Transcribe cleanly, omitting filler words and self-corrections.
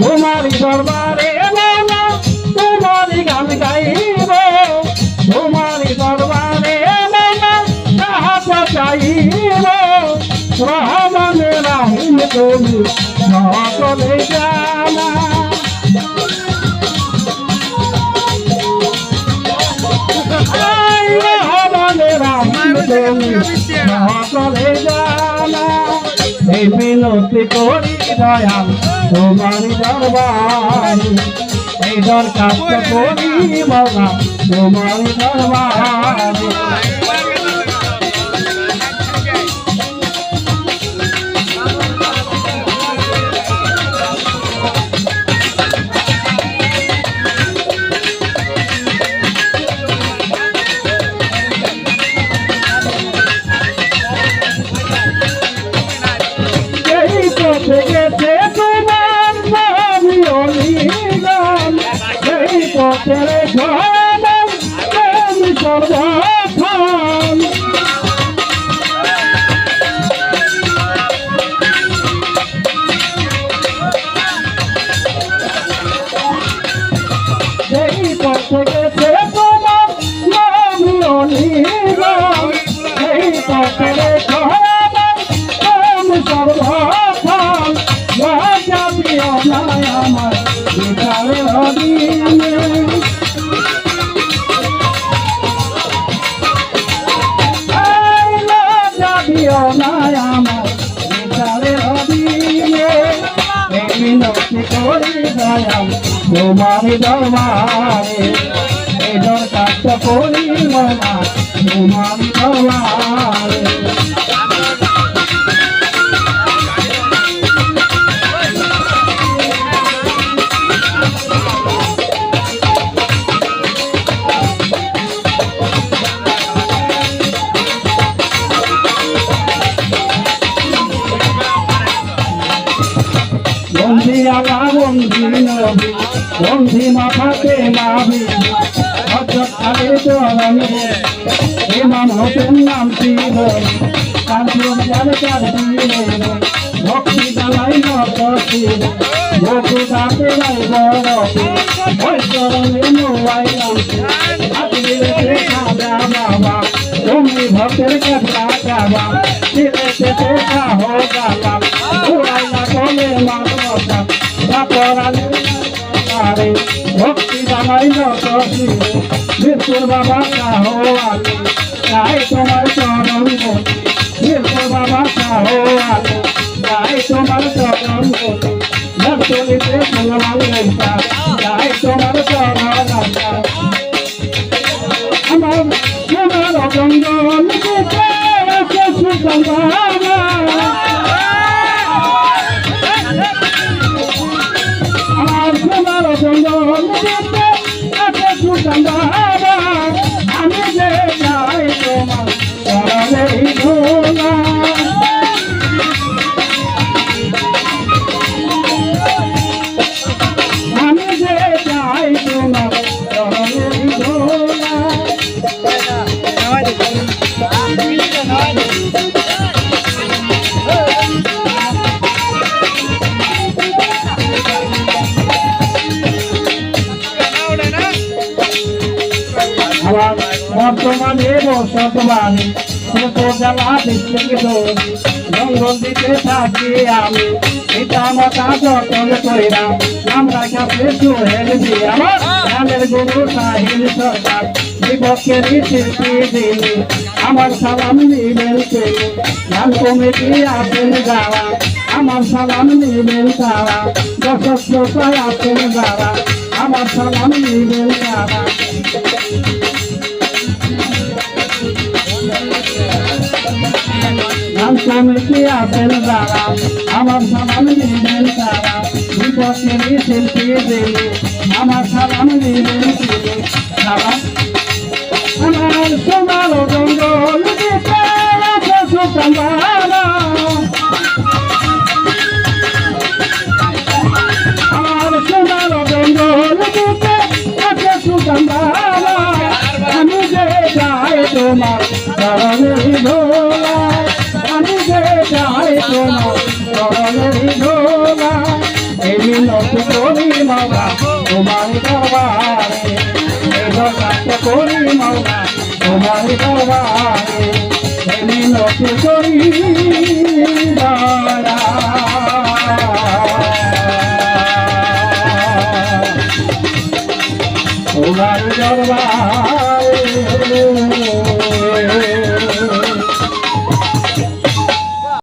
তোমারি দরবারে মাওলা তোমারি গান গাইব তোমারি দরবারে মাওলা সাহায্য চাইব রহমান রাহিম তুমি সকলে জানা রহমান রাহিম তুমি সকলে জানা এই বিনতি করি দয়াল তোমারি দরবারে এই দরখাস্ত করি মাওলা তোমারি দরবারে গেছে তোমার নামি অলিগান সেই পথের ঘরানাম তুমি সর্বক্ষণ সেই পথে গেছে তোমার নামি অলিগান সেই পথের ঘরানাম তুমি সর্বক্ষণ আমার বিচারের অধীনে যাবিও না আমার বিচারের অধীনে বিনতি করি দয়াল তোমারি দরবারে এই দরখাস্ত করি মাওলা তোমারি দরবারে বন্ধি আলা বন্ধি নবী বন্ধি মাথাতে মাবি হযরত আলী চরণে ইমাম হোসেন নাম ছিল কাঞ্চন জালকার দিলে ভক্তি দালাই নরসিল বহু দাতে নাই বড় ওই চরণে মোবাই নামছে আজকে দেখা বাবা তুমি ভক্তের কথা গাবা দিলেতে দেখা হো গালাম উড়াইলা বলে মানবতা বাপরালে আরে ভক্তি দালাই নরসিল মৃত্যুর বাবা কাহো আলে তাই তোমার চরণ বলি মৃত্যুর বাবা কাহো আলে তাই তোমার চরণ বলি ভক্তলিতে ভগবান লেখা তাই তোমার চরণ আশা আমার তোমার জঙ্গল আমার তোমার জঙ্গল আমি যে যাই তোমার চরণেই ধোলা আমি যে যাই তোমার চরণেই ধোলা বর্তমানে বসতবাণী জ্বালা ডিস্ট্রিক্ট জঙ্গল দিতে থাকি আমি পিতা মাতা যতন কইরা নাম রাখা সোহেল জি আমার গ্রামের গুরু সাহিল সরকার বিপক্ষের শিল্পী দিলি আমার সালাম নিবেন পেলে গান কমিটি আছেন যারা আমার সালাম নিবেন তারা দর্শক শ্রোতায় আছেন যারা আমার সালাম নিবেন তারা গান কমিটি আছেন যারা আমার সালাম নিবেন তারা বিপক্ষের শিল্পী দিলি আমার সালাম নিবেন পেলে তারা আমার সোনার জঙ্গল আমার সোনার জঙ্গল আমি যে যাই তোমার চরণের ধোলা আমি যে যাই তোমার চরণের ধোলা এই মিনতি করি মাওলা তোমার দরবারে মিনতি করি দয়া তোমার দরবারে